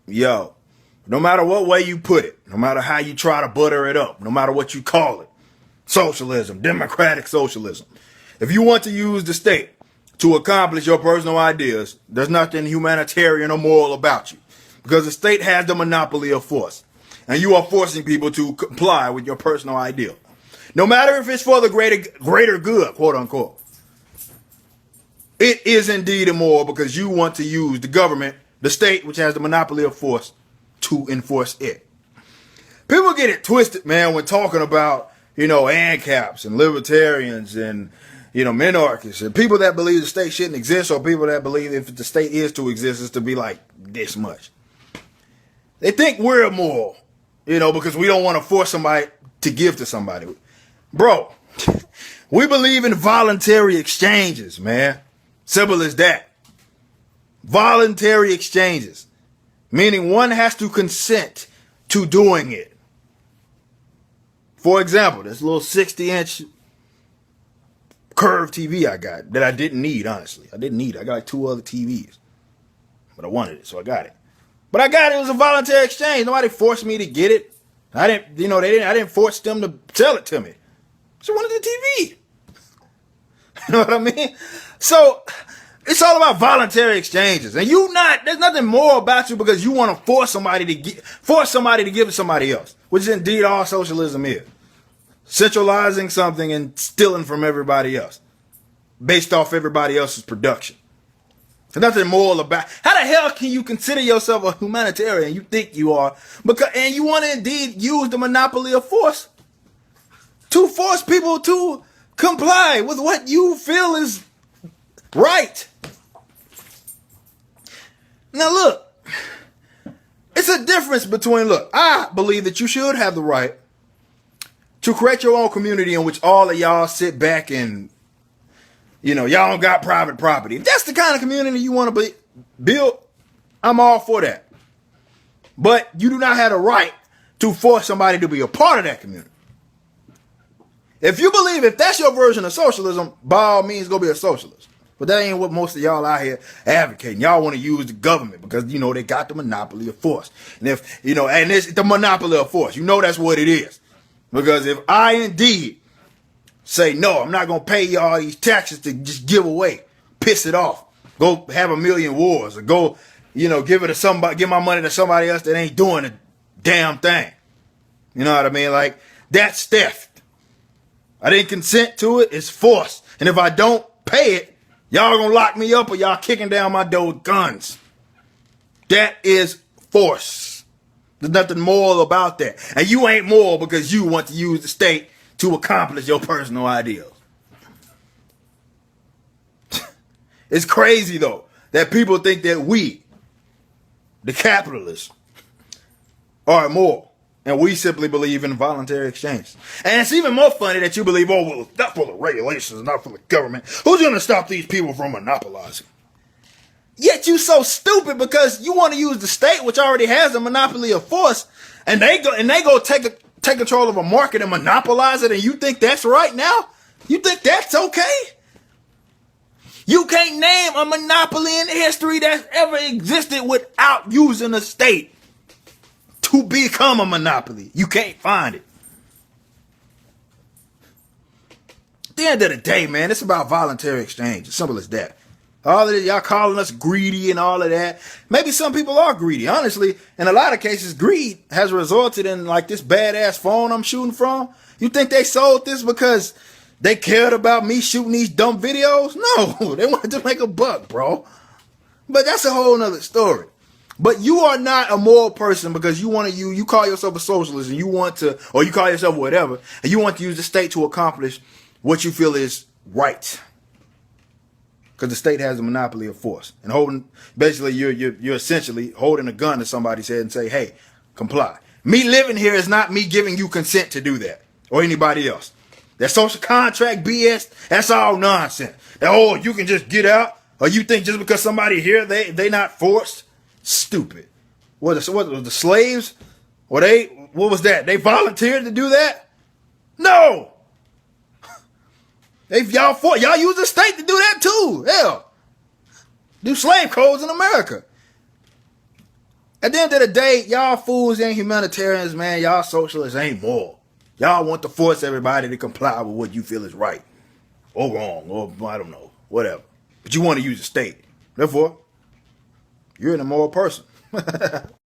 Yo, no matter what way you put it, no matter how you try to butter it up, no matter what you call it, socialism, democratic socialism, if you want to use the state to accomplish your personal ideas, there's nothing humanitarian or moral about you, because the state has the monopoly of force, and you are forcing people to comply with your personal ideal, no matter if it's for the greater good, quote unquote. It is indeed immoral because you want to use the government, the state, which has the monopoly of force, to enforce it. People get it twisted, man, when talking about, ANCAPs and libertarians and, minarchists and people that believe the state shouldn't exist, or people that believe if the state is to exist, it's to be like this much. They think we're immoral, because we don't want to force somebody to give to somebody. Bro, we believe in voluntary exchanges, man. Simple as that. Voluntary exchanges, meaning one has to consent to doing it. For example, this little 60-inch curved TV I got that I didn't need, honestly. I didn't need it. I got like 2 other TVs, but I wanted it, so I got it. But I got it. It was a voluntary exchange. Nobody forced me to get it. I didn't. I didn't force them to sell it to me. I just wanted the TV. You know what I mean? So it's all about voluntary exchanges, and there's nothing more about you because you want to force somebody to give to somebody else, which is indeed all socialism is. Centralizing something and stealing from everybody else based off everybody else's production. There's nothing moral about. How the hell can you consider yourself a humanitarian? You think you are, and you want to indeed use the monopoly of force to force people to comply with what you feel is right. Now look, it's a difference between, I believe that you should have the right to create your own community in which all of y'all sit back and, y'all don't got private property. If that's the kind of community you want to build, I'm all for that. But you do not have the right to force somebody to be a part of that community. If you believe if that's your version of socialism, by all means, go be a socialist. But that ain't what most of y'all out here advocating. Y'all want to use the government because, they got the monopoly of force. And if, and it's the monopoly of force. That's what it is. Because if I indeed say, no, I'm not going to pay y'all these taxes to just give away, piss it off, go have a million wars, or go, give it to somebody, give my money to somebody else that ain't doing a damn thing. You know what I mean? Like, that's theft. I didn't consent to it. It's forced. And if I don't pay it, y'all gonna lock me up or y'all kicking down my door with guns. That is force. There's nothing moral about that. And you ain't moral because you want to use the state to accomplish your personal ideals. It's crazy, though, that people think that we, the capitalists, are immoral. And we simply believe in voluntary exchange. And it's even more funny that you believe, it's not for the regulations, not for the government. Who's going to stop these people from monopolizing? Yet you so stupid because you want to use the state, which already has a monopoly of force, and they go take control of a market and monopolize it, and you think that's right now? You think that's okay? You can't name a monopoly in history that's ever existed without using the state to become a monopoly. You can't find it. At the end of the day, man, it's about voluntary exchange. As simple as that. All of this, y'all calling us greedy and all of that. Maybe some people are greedy. Honestly, in a lot of cases, greed has resulted in like this badass phone I'm shooting from. You think they sold this because they cared about me shooting these dumb videos? No, they wanted to make a buck, bro. But that's a whole nother story. But you are not a moral person because you call yourself a socialist and or you call yourself whatever, and you want to use the state to accomplish what you feel is right. Because the state has a monopoly of force. And basically you're essentially holding a gun to somebody's head and say, hey, comply. Me living here is not me giving you consent to do that or anybody else. That social contract BS, that's all nonsense. That, you can just get out, or you think just because somebody here, they not forced. Stupid. What was the slaves? What was that? They volunteered to do that? No. Y'all use the state to do that too. Hell. Do slave codes in America. At the end of the day, y'all fools ain't humanitarians, man. Y'all socialists ain't moral. Y'all want to force everybody to comply with what you feel is right or wrong, or I don't know, whatever. But you want to use the state. Therefore, you're an immoral person.